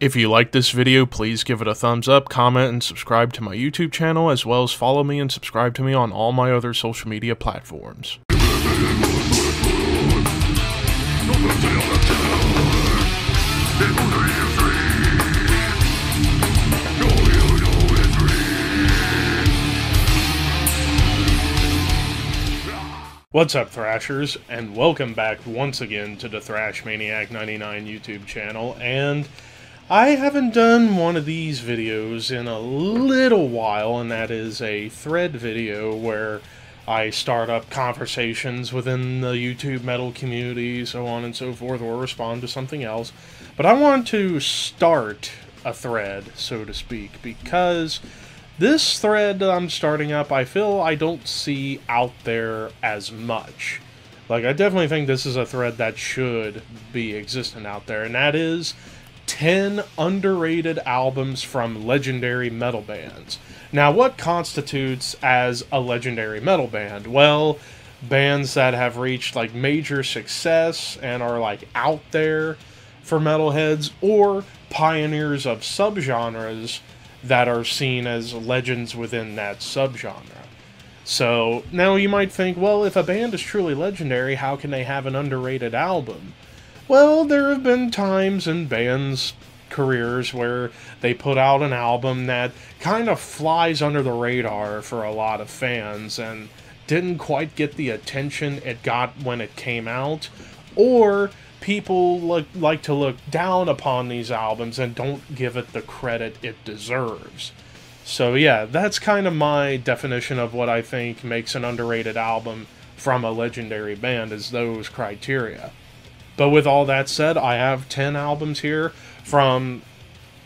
If you like this video, please give it a thumbs up, comment, and subscribe to my YouTube channel, as well as follow me and subscribe to me on all my other social media platforms. What's up, Thrashers, and welcome back once again to the Thrash Maniac 99 YouTube channel, and I haven't done one of these videos in a little while, and that is a thread video where I start up conversations within the YouTube metal community, so on and so forth, or respond to something else. But I want to start a thread, so to speak, because this thread that I'm starting up, I feel I don't see out there as much. Like, I definitely think this is a thread that should be existent out there, and that is 10 underrated albums from legendary metal bands. Now, what constitutes as a legendary metal band? Well, bands that have reached, like, major success and are, like, out there for metalheads, or pioneers of subgenres that are seen as legends within that subgenre. So, now you might think, well, if a band is truly legendary, how can they have an underrated album? Well, there have been times in bands' careers where they put out an album that kind of flies under the radar for a lot of fans and didn't quite get the attention it got when it came out, or people like to look down upon these albums and don't give it the credit it deserves. So yeah, that's kind of my definition of what I think makes an underrated album from a legendary band, is those criteria. But with all that said, I have 10 albums here from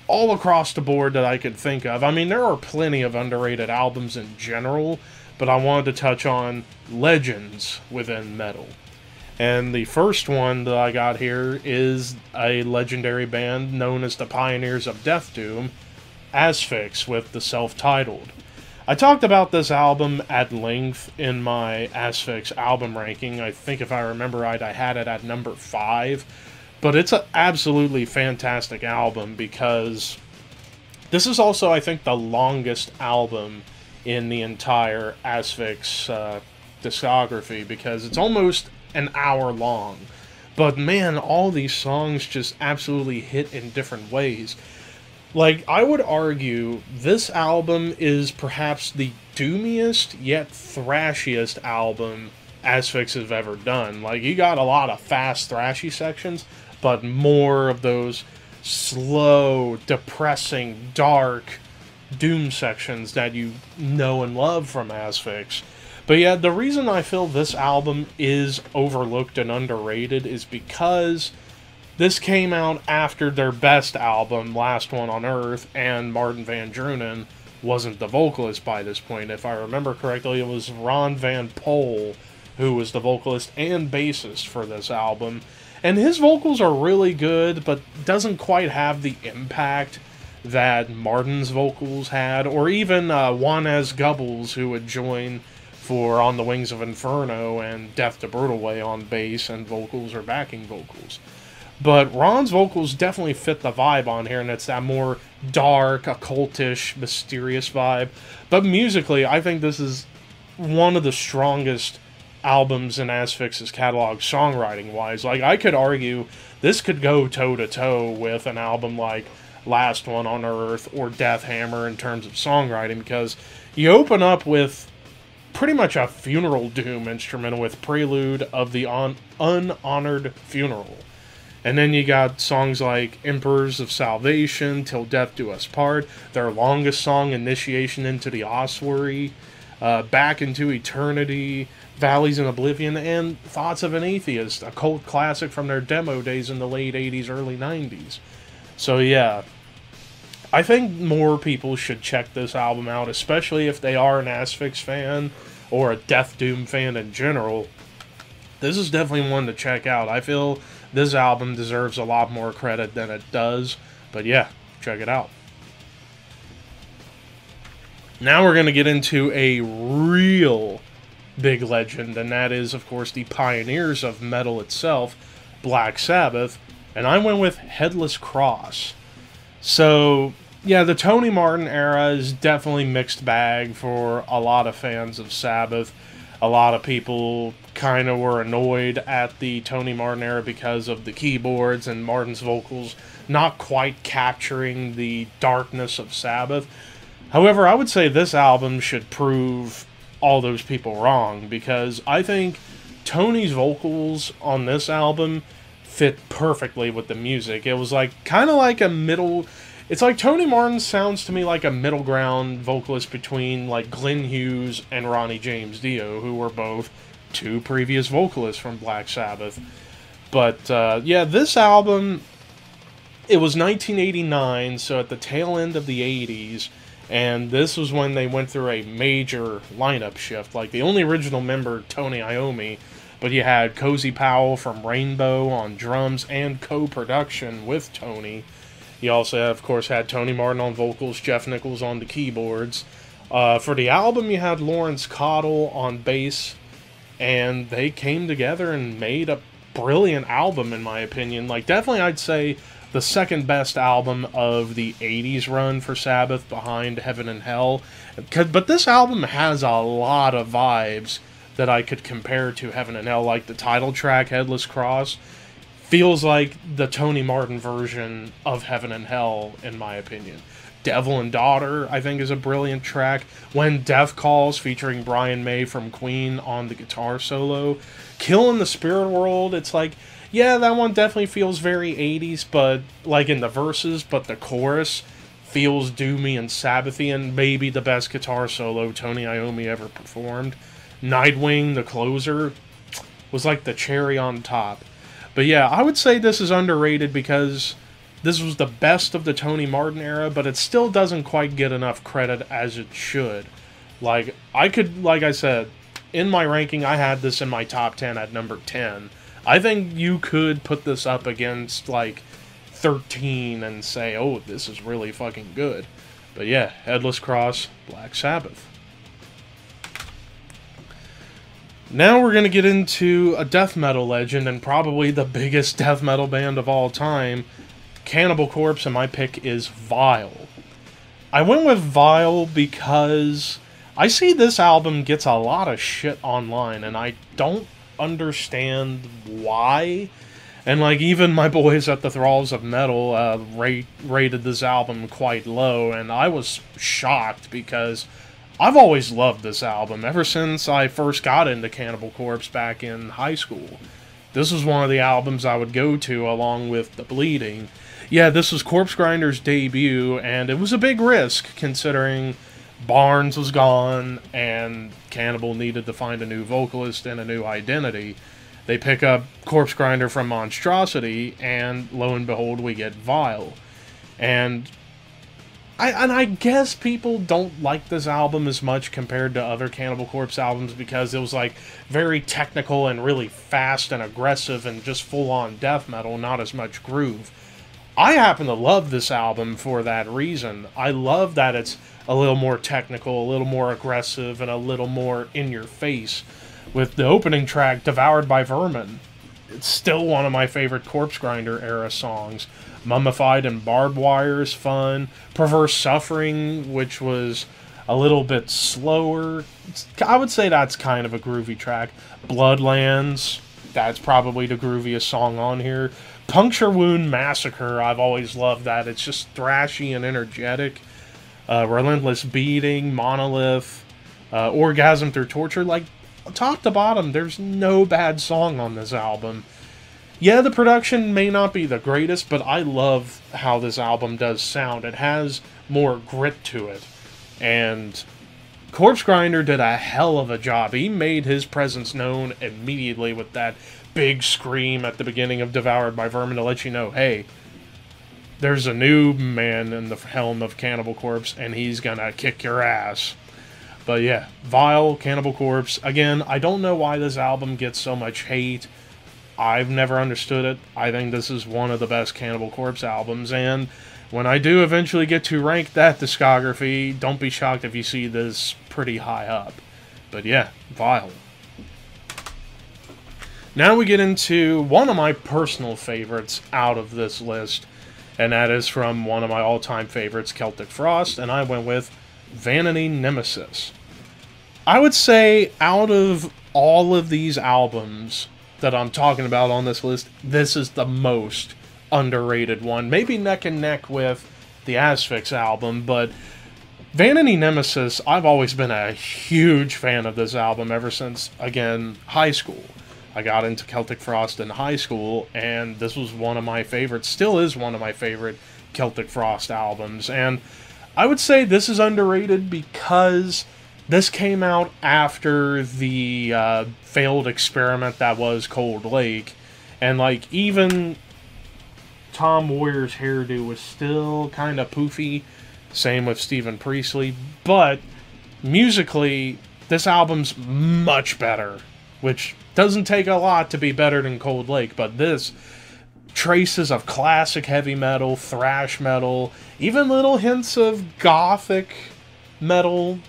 all across the board that I could think of. I mean, there are plenty of underrated albums in general, but I wanted to touch on legends within metal. And the first one that I got here is a legendary band known as the Pioneers of Death Doom, Asphyx, with the self-titled. I talked about this album at length in my Asphyx album ranking. I think if I remember right, I had it at number 5. But it's an absolutely fantastic album because this is also, I think, the longest album in the entire Asphyx discography, because it's almost an hour long. But man, all these songs just absolutely hit in different ways. Like, I would argue this album is perhaps the doomiest yet thrashiest album Asphyx have ever done. Like, you got a lot of fast thrashy sections, but more of those slow, depressing, dark doom sections that you know and love from Asphyx. But yeah, the reason I feel this album is overlooked and underrated is because this came out after their best album, Last One on Earth, and Martin Van Drunen wasn't the vocalist by this point. If I remember correctly, it was Ron Van Poel who was the vocalist and bassist for this album. And his vocals are really good, but doesn't quite have the impact that Martin's vocals had, or even Juanes Gubbles, who would join for On the Wings of Inferno and Death the Brutal Way on bass and vocals or backing vocals. But Ron's vocals definitely fit the vibe on here, and it's that more dark, occultish, mysterious vibe. But musically, I think this is one of the strongest albums in Asphyx's catalog, songwriting-wise. Like, I could argue this could go toe-to-toe with an album like Last One on Earth or Death Hammer in terms of songwriting, because you open up with pretty much a funeral doom instrumental with Prelude of the Unhonored Funeral. And then you got songs like Emperors of Salvation, Till Death Do Us Part, their longest song, Initiation into the Ossuary, Back into Eternity, Valleys in Oblivion, and Thoughts of an Atheist, a cult classic from their demo days in the late 80s, early 90s. So yeah, I think more people should check this album out, especially if they are an Asphyx fan or a Death Doom fan in general. This is definitely one to check out. I feel this album deserves a lot more credit than it does, but yeah, check it out. Now we're going to get into a real big legend, and that is, of course, the pioneers of metal itself, Black Sabbath, and I went with Headless Cross. So, yeah, the Tony Martin era is definitely mixed bag for a lot of fans of Sabbath. A lot of people kind of were annoyed at the Tony Martin era because of the keyboards and Martin's vocals not quite capturing the darkness of Sabbath. However, I would say this album should prove all those people wrong, because I think Tony's vocals on this album fit perfectly with the music. It was like kind of like a middle. It's like Tony Martin sounds to me like a middle ground vocalist between like Glenn Hughes and Ronnie James Dio, who were both two previous vocalists from Black Sabbath. But yeah, this album, it was 1989, so at the tail end of the 80s, and this was when they went through a major lineup shift. Like, the only original member, Tony Iommi, but you had Cozy Powell from Rainbow on drums and co-production with Tony. You also, of course, had Tony Martin on vocals, Jeff Nichols on the keyboards. For the album, you had Lawrence Cottle on bass, and they came together and made a brilliant album, in my opinion. Like, definitely, I'd say the second best album of the 80s run for Sabbath, behind Heaven and Hell. But this album has a lot of vibes that I could compare to Heaven and Hell. Like the title track, Headless Cross, feels like the Tony Martin version of Heaven and Hell, in my opinion. Devil and Daughter, I think, is a brilliant track. When Death Calls, featuring Brian May from Queen on the guitar solo. Kill in the Spirit World, it's like, yeah, that one definitely feels very 80s, but like in the verses, but the chorus feels doomy and Sabbathy, and maybe the best guitar solo Tony Iommi ever performed. Nightwing, the closer, was like the cherry on top. But yeah, I would say this is underrated because this was the best of the Tony Martin era, but it still doesn't quite get enough credit as it should. Like, like I said, in my ranking, I had this in my top 10 at number 10. I think you could put this up against, like, 13 and say, oh, this is really fucking good. But yeah, Headless Cross, Black Sabbath. Now we're going to get into a death metal legend, and probably the biggest death metal band of all time, Cannibal Corpse, and my pick is Vile. I went with Vile because I see this album gets a lot of shit online, and I don't understand why. And like, even my boys at the Thralls of Metal rated this album quite low, and I was shocked because I've always loved this album ever since I first got into Cannibal Corpse back in high school. This was one of the albums I would go to along with The Bleeding. Yeah, this was Corpse Grinder's debut, and it was a big risk considering Barnes was gone, and Cannibal needed to find a new vocalist and a new identity. They pick up Corpse Grinder from Monstrosity, and lo and behold, we get Vile. And I guess people don't like this album as much compared to other Cannibal Corpse albums because it was like very technical and really fast and aggressive and just full-on death metal, not as much groove. I happen to love this album for that reason. I love that it's a little more technical, a little more aggressive, and a little more in your face. With the opening track, Devoured by Vermin, it's still one of my favorite Corpse Grinder era songs. Mummified and Barbed Wire is fun. Perverse Suffering, which was a little bit slower, I would say that's kind of a groovy track. Bloodlands, that's probably the grooviest song on here. Puncture Wound Massacre, I've always loved that. It's just thrashy and energetic. Relentless Beating, Monolith, Orgasm Through Torture. Like, top to bottom, there's no bad song on this album. Yeah, the production may not be the greatest, but I love how this album does sound. It has more grit to it. And Corpse Grinder did a hell of a job. He made his presence known immediately with that big scream at the beginning of Devoured by Vermin to let you know, hey, there's a new man in the helm of Cannibal Corpse, and he's gonna kick your ass. But yeah, Vile, Cannibal Corpse. Again, I don't know why this album gets so much hate. I've never understood it. I think this is one of the best Cannibal Corpse albums, and when I do eventually get to rank that discography, don't be shocked if you see this pretty high up. But yeah, Vile. Now we get into one of my personal favorites out of this list. and that is from one of my all-time favorites, Celtic Frost, and I went with Vanity Nemesis. I would say out of all of these albums that I'm talking about on this list, this is the most underrated one. Maybe neck and neck with the Asphyx album, but Vanity Nemesis, I've always been a huge fan of this album ever since, again, high school. I got into Celtic Frost in high school, and this was one of my favorites, still is one of my favorite Celtic Frost albums. And I would say this is underrated because this came out after the failed experiment that was Cold Lake. And, like, even Tom Warrior's hairdo was still kind of poofy. Same with Stephen Priestley. But musically, this album's much better, which doesn't take a lot to be better than Cold Lake. But this, traces of classic heavy metal, thrash metal, even little hints of gothic metal.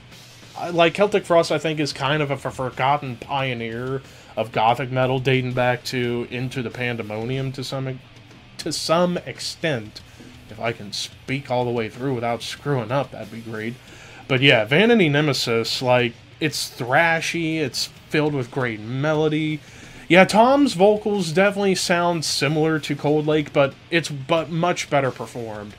Like, Celtic Frost, I think, is kind of a forgotten pioneer of gothic metal, dating back to Into the Pandemonium to some extent. If I can speak all the way through without screwing up, that'd be great. But yeah, Vanity Nemesis, like, it's thrashy, it's filled with great melody. Yeah, Tom's vocals definitely sound similar to Cold Lake, but it's much better performed.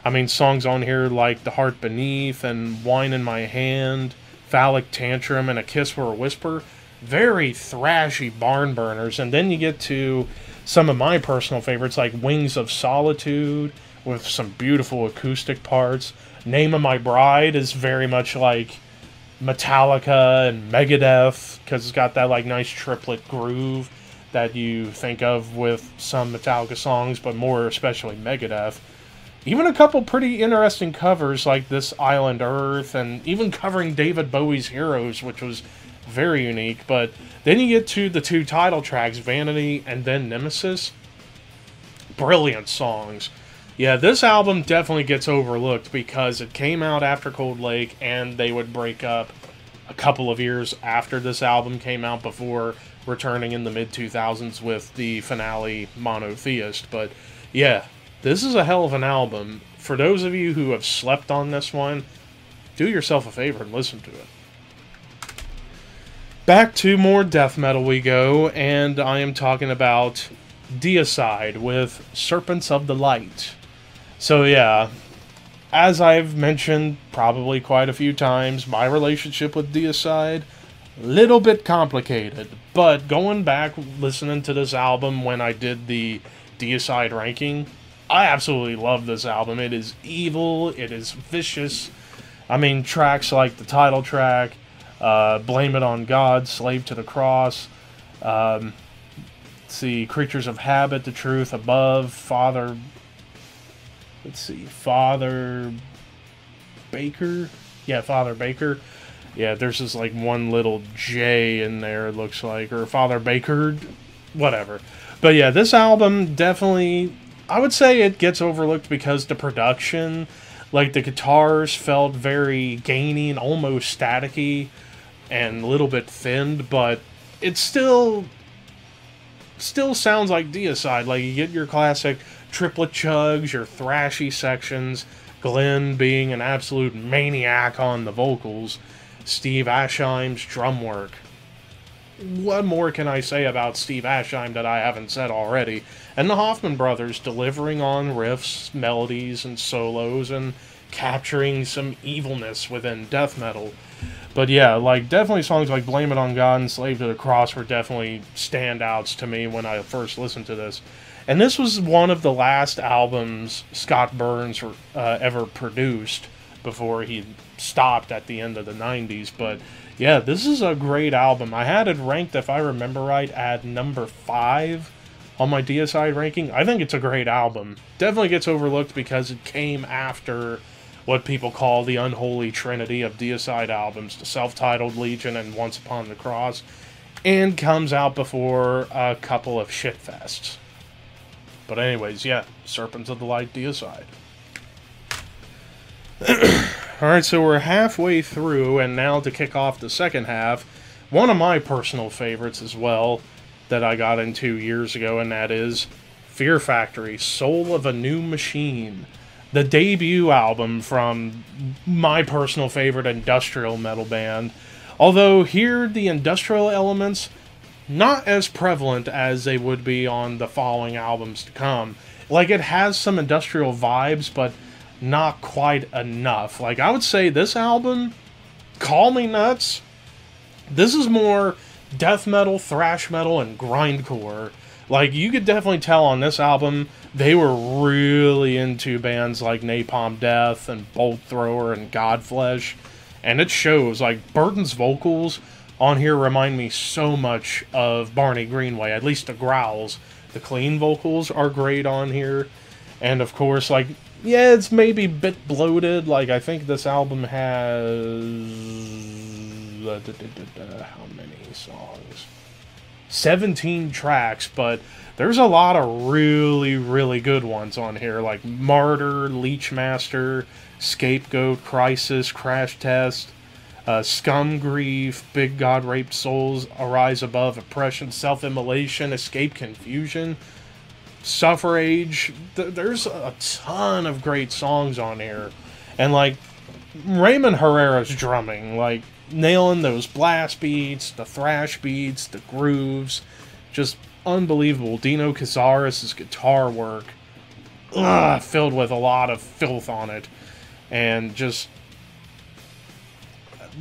I mean, songs on here like The Heart Beneath and Wine in My Hand, Phallic Tantrum, and A Kiss for a Whisper. Very thrashy barn burners. And then you get to some of my personal favorites like Wings of Solitude, with some beautiful acoustic parts. Name of My Bride is very much like Metallica and Megadeth, because it's got that like nice triplet groove that you think of with some Metallica songs, but more especially Megadeth. Even a couple pretty interesting covers like This Island Earth, and even covering David Bowie's Heroes, which was very unique. But then you get to the two title tracks, Vanity and then Nemesis. Brilliant songs. Yeah, this album definitely gets overlooked because it came out after Cold Lake, and they would break up a couple of years after this album came out before returning in the mid-2000s with the finale Monotheist. But yeah, this is a hell of an album. For those of you who have slept on this one, do yourself a favor and listen to it. Back to more death metal we go, and I am talking about Deicide with Serpents of the Light. So yeah, as I've mentioned probably quite a few times, my relationship with Deicide, little bit complicated. But going back, listening to this album when I did the Deicide ranking, I absolutely love this album. It is evil, it is vicious. I mean, tracks like the title track, Blame It on God, Slave to the Cross, let's see, Creatures of Habit, The Truth Above, Father Baker? Yeah, Father Baker. Yeah, there's just like one little J in there, it looks like, or Father Baker, whatever. But yeah, this album definitely, I would say it gets overlooked because the production, like the guitars felt very gainy and almost staticky and a little bit thinned, but it still sounds like Deicide. Like, you get your classic triplet chugs, your thrashy sections, Glenn being an absolute maniac on the vocals, Steve Asheim's drum work. What more can I say about Steve Asheim that I haven't said already? And the Hoffman brothers delivering on riffs, melodies, and solos, and capturing some evilness within death metal. But yeah, like, definitely songs like Blame It on God and Slave to the Cross were definitely standouts to me when I first listened to this. And this was one of the last albums Scott Burns ever produced before he stopped at the end of the 90s. But yeah, this is a great album. I had it ranked, if I remember right, at number 5 on my Deicide ranking. I think it's a great album. Definitely gets overlooked because it came after what people call the unholy trinity of Deicide albums, the self-titled Legion and Once Upon the Cross, and comes out before a couple of shitfests. But anyways, yeah, Serpents of the Light, Deicide. Alright, so we're halfway through, and now to kick off the second half, one of my personal favorites as well, that I got into years ago, and that is Fear Factory, Soul of a New Machine, the debut album from my personal favorite industrial metal band. Although here, the industrial elements, not as prevalent as they would be on the following albums to come. Like, it has some industrial vibes, but not quite enough. Like, I would say this album, Call Me Nuts, this is more death metal, thrash metal, and grindcore. Like, you could definitely tell on this album, they were really into bands like Napalm Death and Bolt Thrower and Godflesh. And it shows. Like, Burton's vocals on here remind me so much of Barney Greenway, at least the growls. The clean vocals are great on here. And of course, like, yeah, it's maybe a bit bloated. Like, I think this album has... how many songs? 17 tracks, but there's a lot of really, really good ones on here. Like Martyr, Leechmaster, Scapegoat, Crisis, Crash Test, Scum Grief, Big God Raped Souls, Arise Above, Oppression, Self-Immolation, Escape Confusion, Suffrage. There's a ton of great songs on here. And, like, Raymond Herrera's drumming, like, nailing those blast beats, the thrash beats, the grooves, just unbelievable. Dino Cazares' guitar work, filled with a lot of filth on it. And just...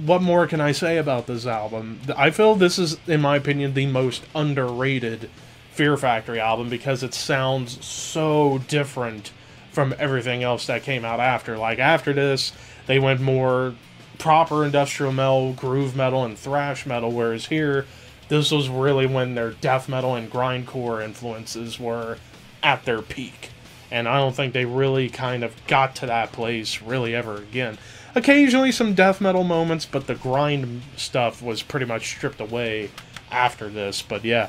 what more can I say about this album? I feel this is, in my opinion, the most underrated Fear Factory album because it sounds so different from everything else that came out after. Like, after this, they went more proper industrial metal, groove metal, and thrash metal, whereas here, this was really when their death metal and grindcore influences were at their peak. And I don't think they really kind of got to that place really ever again. Occasionally some death metal moments, but the grind stuff was pretty much stripped away after this. But yeah,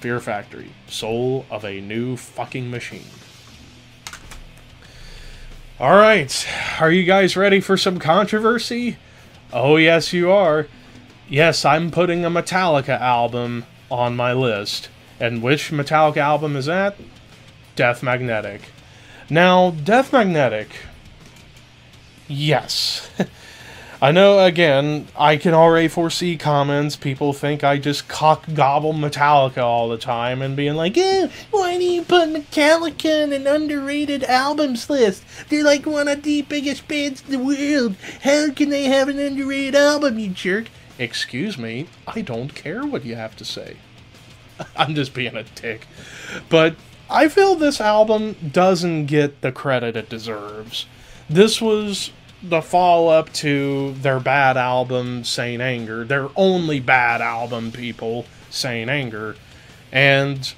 Fear Factory, Soul of a New Fucking Machine. Alright, are you guys ready for some controversy? Oh yes you are. Yes, I'm putting a Metallica album on my list. And which Metallica album is that? Death Magnetic. Now, Death Magnetic... yes. I know, again, I can already foresee comments. People think I just cock-gobble Metallica all the time and being like, eh, why do you put Metallica in an underrated albums list? They're like one of the biggest bands in the world. How can they have an underrated album, you jerk? Excuse me, I don't care what you have to say. I'm just being a dick. But I feel this album doesn't get the credit it deserves. This was the follow-up to their bad album, Saint Anger. Their only bad album, people, Saint Anger. And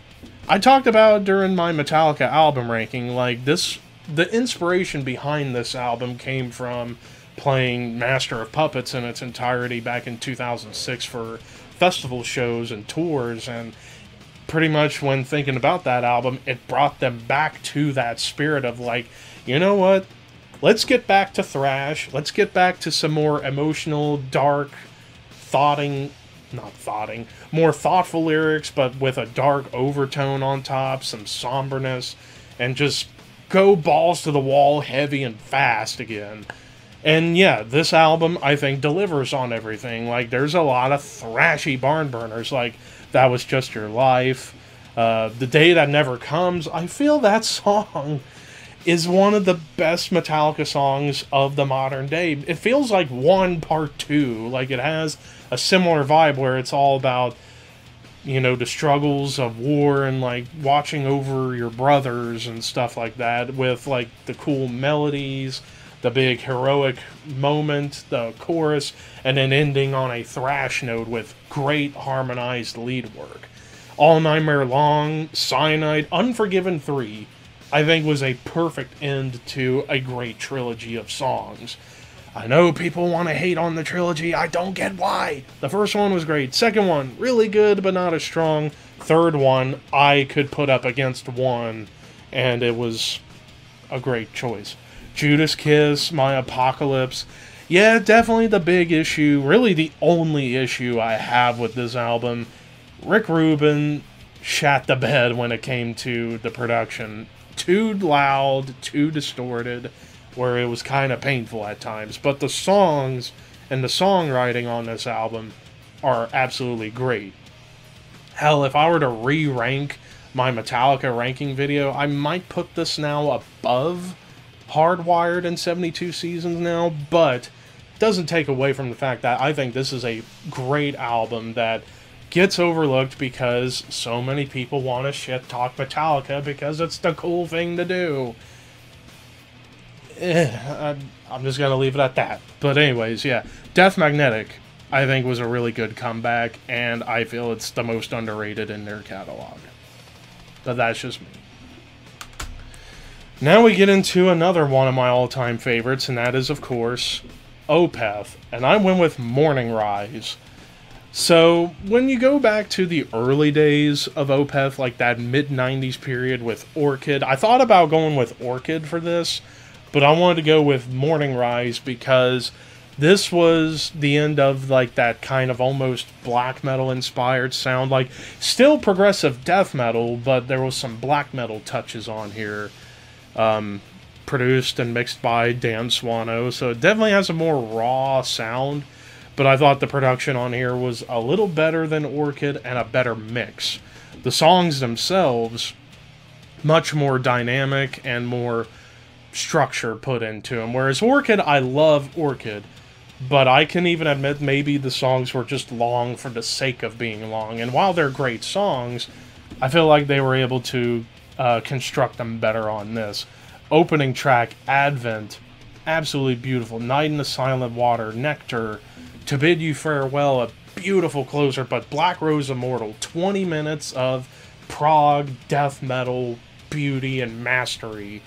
I talked about it during my Metallica album ranking, like, this, the inspiration behind this album came from playing Master of Puppets in its entirety back in 2006 for festival shows and tours, and pretty much when thinking about that album, it brought them back to that spirit of, like, you know what? Let's get back to thrash. Let's get back to some more emotional, dark, more thoughtful lyrics, but with a dark overtone on top, some somberness, and just go balls to the wall, heavy and fast again. And yeah, this album, I think, delivers on everything. Like, there's a lot of thrashy barn burners, like That Was Just Your Life, The Day That Never Comes. I feel that song is one of the best Metallica songs of the modern day. It feels like one part two. Like, it has a similar vibe where it's all about, you know, the struggles of war and, like, watching over your brothers and stuff like that, with, like, the cool melodies, the big heroic moment, the chorus, and then ending on a thrash note with great harmonized lead work. All Nightmare Long, Cyanide, Unforgiven 3, I think was a perfect end to a great trilogy of songs. I know people want to hate on the trilogy, I don't get why. The first one was great. Second one, really good, but not as strong. Third one, I could put up against one, and it was a great choice. Judas Kiss, My Apocalypse. Yeah, definitely the big issue, really the only issue I have with this album. Rick Rubin shat the bed when it came to the production. Too loud, too distorted, where it was kind of painful at times. But the songs and the songwriting on this album are absolutely great. Hell, if I were to re-rank my Metallica ranking video, I might put this now above Hardwired and 72 Seasons now, but doesn't take away from the fact that I think this is a great album that gets overlooked because so many people want to shit-talk Metallica because it's the cool thing to do. I'm just going to leave it at that. But anyways, yeah, Death Magnetic, I think, was a really good comeback, and I feel it's the most underrated in their catalog. But that's just me. Now we get into another one of my all-time favorites, and that is, of course, Opeth. And I went with Morning Rise. So, when you go back to the early days of Opeth, like that mid-90s period with Orchid, I thought about going with Orchid for this, but I wanted to go with Morning Rise because this was the end of like that kind of almost black metal inspired sound, like still progressive death metal, but there was some black metal touches on here. Produced and mixed by Dan Swano, so it definitely has a more raw sound, but I thought the production on here was a little better than Orchid and a better mix. The songs themselves, much more dynamic and more structure put into them, whereas Orchid, I love Orchid, but I can even admit maybe the songs were just long for the sake of being long, and while they're great songs, I feel like they were able to construct them better on this. Opening track, Advent, absolutely beautiful. Night in the Silent Water, Nectar, To Bid You Farewell, a beautiful closer, but Black Rose Immortal, 20 minutes of prog, death metal, beauty, and mastery.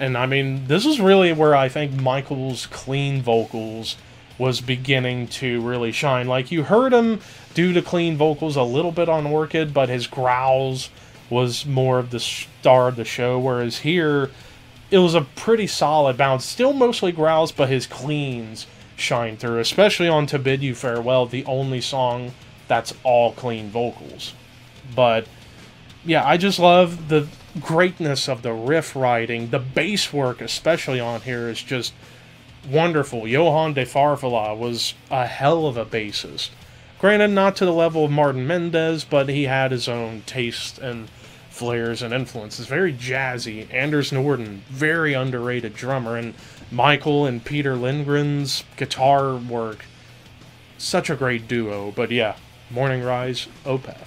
And I mean, this is really where I think Michael's clean vocals was beginning to really shine. Like, you heard him do the clean vocals a little bit on Orchid, but his growls was more of the star of the show, whereas here, it was a pretty solid balance. Still mostly growls, but his cleans shine through, especially on To Bid You Farewell, the only song that's all clean vocals. But, yeah, I just love the greatness of the riff writing. The bass work, especially on here, is just wonderful. Johan de Farfalla was a hell of a bassist. Granted, not to the level of Martin Mendez, but he had his own taste and flares and influences. Very jazzy. Anders Norden, very underrated drummer. And Michael and Peter Lindgren's guitar work, such a great duo. But yeah, Morning Rise, Opeth.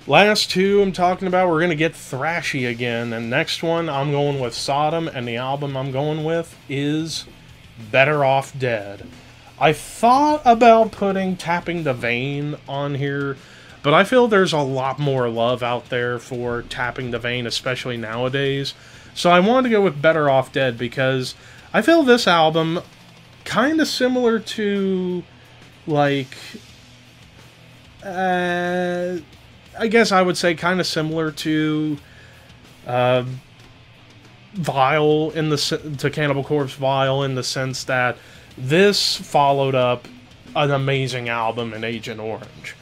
Last two I'm talking about, we're going to get thrashy again. And next one, I'm going with Sodom, and the album I'm going with is Better Off Dead. I thought about putting Tapping the Vein on here, but I feel there's a lot more love out there for Tapping the Vein, especially nowadays. So I wanted to go with Better Off Dead because I feel this album kind of similar to, like, I guess I would say kind of similar to Vile to Cannibal Corpse Vile, in the sense that this followed up an amazing album in Agent Orange.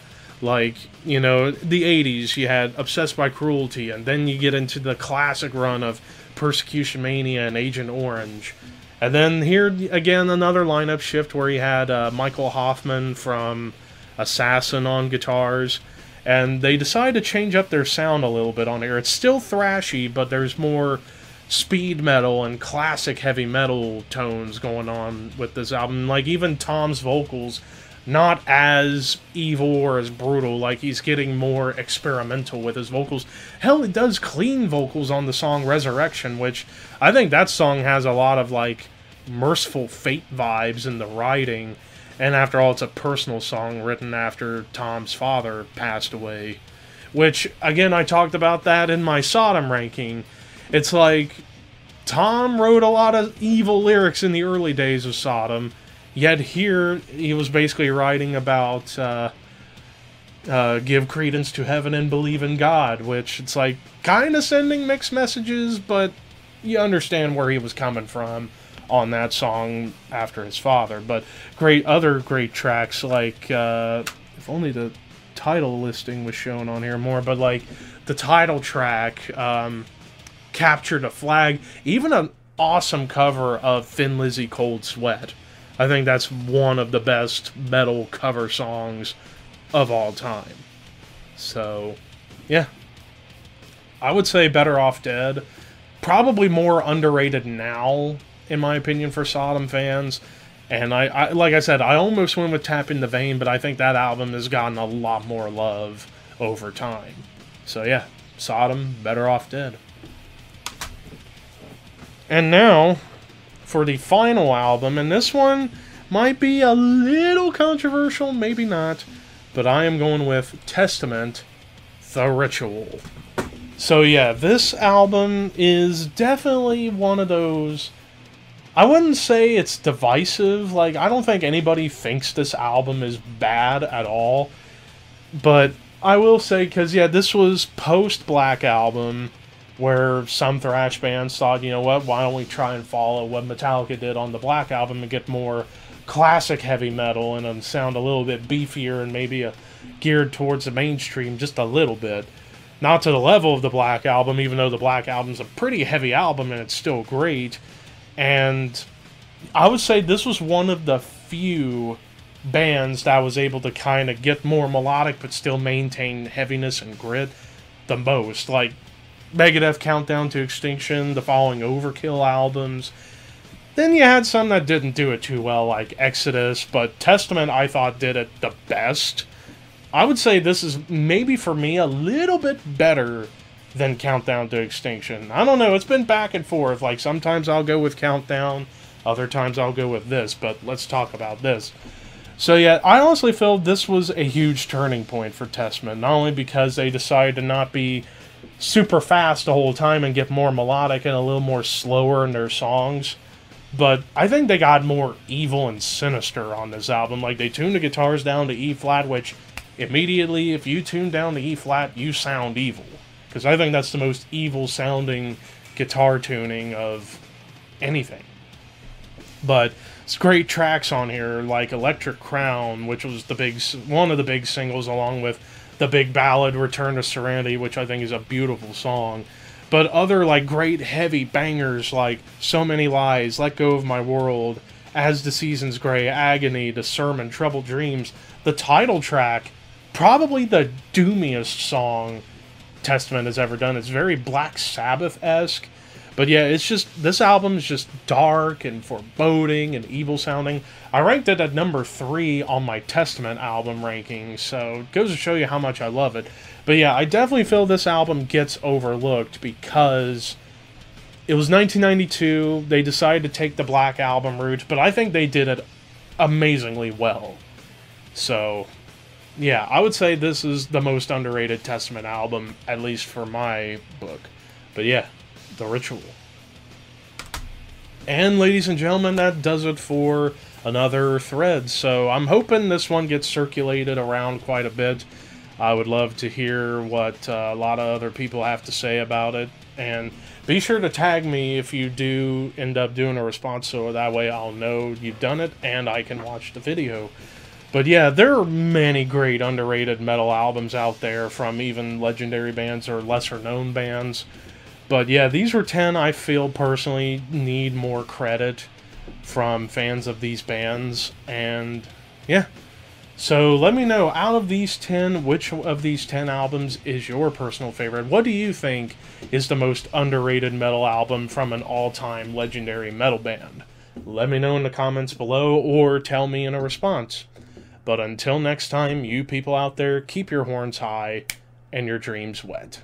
Like, you know, the 80s, you had Obsessed by Cruelty, and then you get into the classic run of Persecution Mania and Agent Orange. And then here, again, another lineup shift where you had Michael Hoffman from Assassin on guitars. And they decided to change up their sound a little bit on here. It's still thrashy, but there's more speed metal and classic heavy metal tones going on with this album. Like, even Tom's vocals, not as evil or as brutal. Like, he's getting more experimental with his vocals. Hell, it does clean vocals on the song Resurrection, which I think that song has a lot of, like, Merciful Fate vibes in the writing. And after all, it's a personal song written after Tom's father passed away. Which, again, I talked about that in my Sodom ranking. It's like, Tom wrote a lot of evil lyrics in the early days of Sodom, yet here he was basically writing about give credence to heaven and believe in God, which it's like kind of sending mixed messages, but you understand where he was coming from on that song after his father. But other great tracks like If Only the title listing was shown on here more, but like the title track, Captured a Flag, even an awesome cover of Thin Lizzy Cold Sweat. I think that's one of the best metal cover songs of all time. So, yeah. I would say Better Off Dead. Probably more underrated now, in my opinion, for Sodom fans. And I like I said, I almost went with Tap in the Vein, but I think that album has gotten a lot more love over time. So yeah, Sodom, Better Off Dead. And now, for the final album, and this one might be a little controversial, maybe not, but I am going with Testament, The Ritual. So yeah, this album is definitely one of those, I wouldn't say it's divisive, like, I don't think anybody thinks this album is bad at all, but I will say, because yeah, this was post-Black Album, where some thrash bands thought, you know what, why don't we try and follow what Metallica did on the Black Album and get more classic heavy metal and sound a little bit beefier and maybe geared towards the mainstream just a little bit. Not to the level of the Black Album, even though the Black Album's a pretty heavy album and it's still great. And I would say this was one of the few bands that was able to kind of get more melodic but still maintain heaviness and grit the most. Like, Megadeth Countdown to Extinction, the following Overkill albums. Then you had some that didn't do it too well, like Exodus, but Testament, I thought, did it the best. I would say this is, maybe for me, a little bit better than Countdown to Extinction. I don't know, it's been back and forth. Like, sometimes I'll go with Countdown, other times I'll go with this, but let's talk about this. So yeah, I honestly feel this was a huge turning point for Testament, not only because they decided to not be super fast the whole time and get more melodic and a little more slower in their songs, but I think they got more evil and sinister on this album. Like, they tuned the guitars down to E flat, which immediately, if you tune down to E flat, you sound evil, because I think that's the most evil sounding guitar tuning of anything. But it's great tracks on here, like Electric Crown, which was one of the big singles, along with the big ballad Return to Serenity, which I think is a beautiful song. But other like great heavy bangers like So Many Lies, Let Go of My World, As the Seasons Gray, Agony, The Sermon, Troubled Dreams. The title track, probably the doomiest song Testament has ever done. It's very Black Sabbath-esque. But yeah, it's just, this album is just dark and foreboding and evil sounding. I ranked it at number 3 on my Testament album ranking, so it goes to show you how much I love it. But yeah, I definitely feel this album gets overlooked because it was 1992, they decided to take the Black Album route, but I think they did it amazingly well. So yeah, I would say this is the most underrated Testament album, at least for my book. But yeah, The Ritual. And ladies and gentlemen, that does it for another thread. So I'm hoping this one gets circulated around quite a bit. I would love to hear what a lot of other people have to say about it. And be sure to tag me if you do end up doing a response, so that way I'll know you've done it and I can watch the video. But yeah, there are many great underrated metal albums out there from even legendary bands or lesser known bands. But yeah, these were 10 I feel personally need more credit from fans of these bands. And yeah, so let me know, out of these 10, which of these 10 albums is your personal favorite? What do you think is the most underrated metal album from an all-time legendary metal band? Let me know in the comments below or tell me in a response. But until next time, you people out there, keep your horns high and your dreams wet.